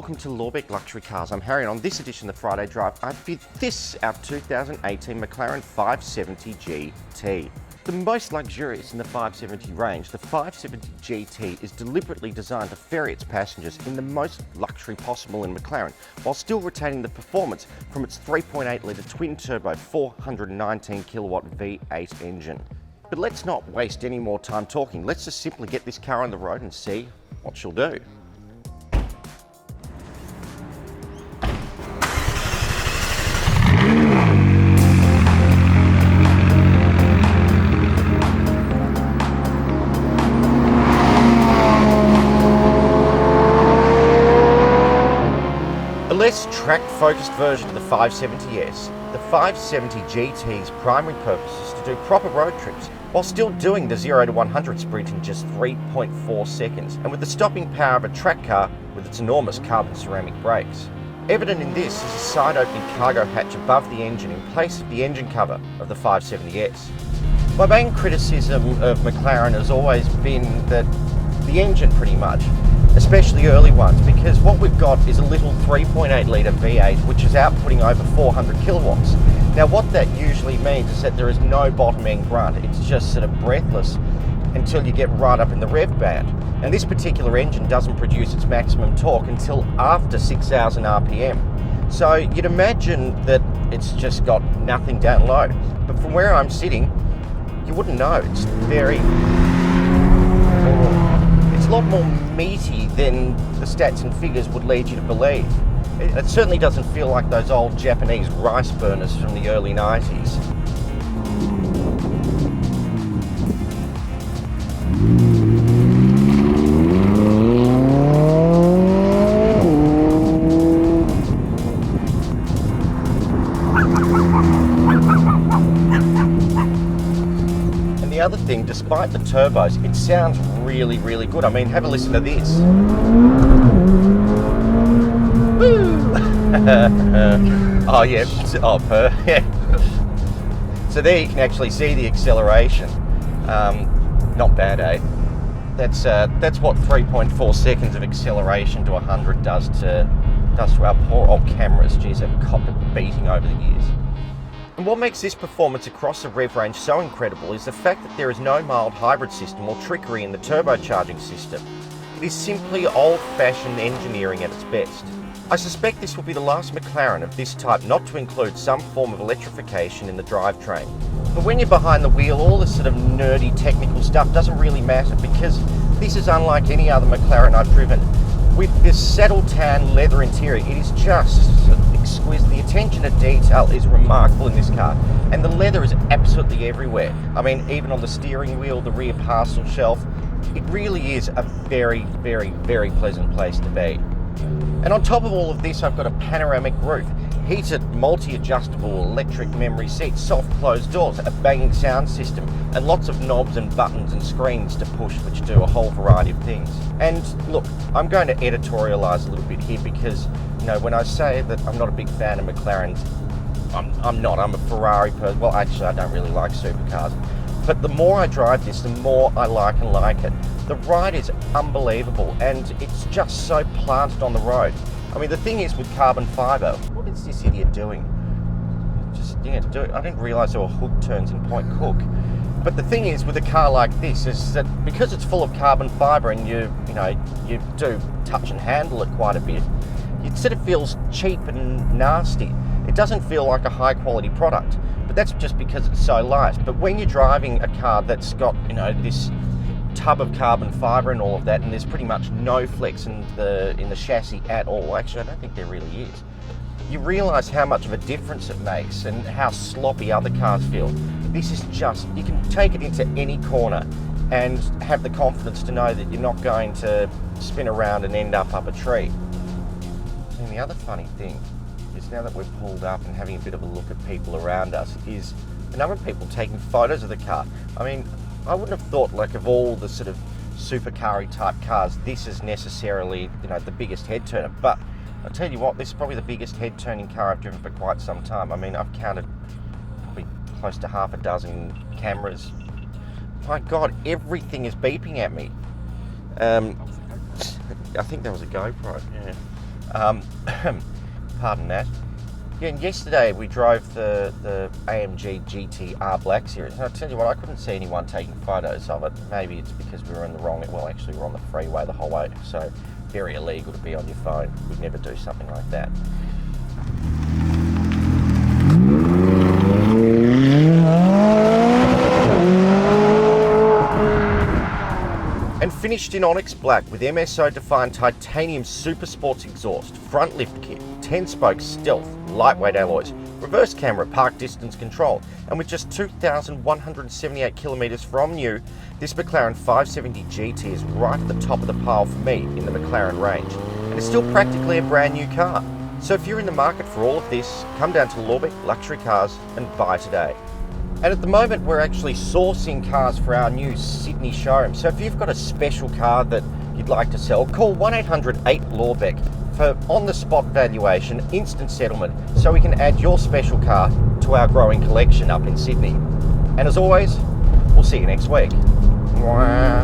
welcome to Lorbeck Luxury Cars. I'm Harry and on this edition of the Friday Drive, I fit this, our 2018 McLaren 570 GT. The most luxurious in the 570 range, the 570 GT is deliberately designed to ferry its passengers in the most luxury possible in McLaren, while still retaining the performance from its 3.8 litre twin-turbo 419 kilowatt V8 engine. But let's not waste any more time talking. Let's just simply get this car on the road and see what she'll do. A less track-focused version of the 570S, the 570 GT's primary purpose is to do proper road trips while still doing the 0 to 100 sprint in just 3.4 seconds, and with the stopping power of a track car with its enormous carbon ceramic brakes. Evident in this is a side-opening cargo hatch above the engine in place of the engine cover of the 570S. My main criticism of McLaren has always been that the engine pretty much, especially early ones, because what we've got is a little 3.8 litre V8 which is outputting over 400 kilowatts. Now what that usually means is that there is no bottom end grunt, it's just sort of breathless until you get right up in the rev band. And this particular engine doesn't produce its maximum torque until after 6,000 RPM. So you'd imagine that it's just got nothing down low. But from where I'm sitting, you wouldn't know. It's a lot more meaty than the stats and figures would lead you to believe. It certainly doesn't feel like those old Japanese rice burners from the early 90s. And the other thing, despite the turbos, it sounds really, really good. I mean, have a listen to this. Oh yeah, So there you can actually see the acceleration. Not bad, eh? That's what 3.4 seconds of acceleration to 100 does to our poor old cameras. Geez, they've copped a beating over the years. And what makes this performance across the rev range so incredible is the fact that there is no mild hybrid system or trickery in the turbocharging system. It is simply old-fashioned engineering at its best. I suspect this will be the last McLaren of this type not to include some form of electrification in the drivetrain. But when you're behind the wheel, all this sort of nerdy technical stuff doesn't really matter, because this is unlike any other McLaren I've driven. With this saddle tan leather interior, it is just exquisite. The attention to detail is remarkable in this car, and the leather is absolutely everywhere. I mean, even on the steering wheel, the rear parcel shelf, it really is a very, very, very pleasant place to be. And on top of all of this, I've got a panoramic roof, heated multi-adjustable electric memory seats, soft closed doors, a banging sound system, and lots of knobs and buttons and screens to push, which do a whole variety of things. And look, I'm going to editorialise a little bit here because, you know, when I say that I'm not a big fan of McLarens, I'm not. I'm a Ferrari person. Well, actually, I don't really like supercars. But the more I drive this, the more I like it. The ride is unbelievable, and it's just so planted on the road. I mean, the thing is with carbon fibre, what is this idiot doing? I didn't realise there were hook turns in Point Cook. But the thing is with a car like this is that because it's full of carbon fibre and you do touch and handle it quite a bit, it sort of feels cheap and nasty. It doesn't feel like a high quality product, but that's just because it's so light. But when you're driving a car that's got, this tub of carbon fibre and all of that, and there's pretty much no flex in the chassis at all, actually I don't think there really is, you realise how much of a difference it makes and how sloppy other cars feel. This is just, you can take it into any corner and have the confidence to know that you're not going to spin around and end up a tree. And the other funny thing is, now that we've pulled up and having a bit of a look at people around us, is a number of people taking photos of the car. I mean, I wouldn't have thought, like, of all the sort of supercar-y type cars, this is necessarily, the biggest head turner. But I'll tell you what, this is probably the biggest head turning car I've driven for quite some time. I mean, I've counted probably close to half a dozen cameras. My God, everything is beeping at me. I think that was a GoPro, yeah. Pardon that. Yeah, and yesterday we drove the AMG GT-R Black Series, and I tell you what, I couldn't see anyone taking photos of it. Maybe it's because we were in the wrong, well, actually we're on the freeway the whole way, so very illegal to be on your phone. We'd never do something like that. And finished in Onyx Black with MSO defined titanium super sports exhaust, front lift kit, 10-spoke stealth, lightweight alloys, reverse camera, park distance control, and with just 2,178 kilometres from new, this McLaren 570 GT is right at the top of the pile for me in the McLaren range, and it's still practically a brand new car. So if you're in the market for all of this, come down to Lorbeck Luxury Cars and buy today. And at the moment, we're actually sourcing cars for our new Sydney showroom. So if you've got a special car that you'd like to sell, call 1-800-8-LORBECK for on-the-spot valuation, instant settlement, so we can add your special car to our growing collection up in Sydney. And as always, we'll see you next week. Wow.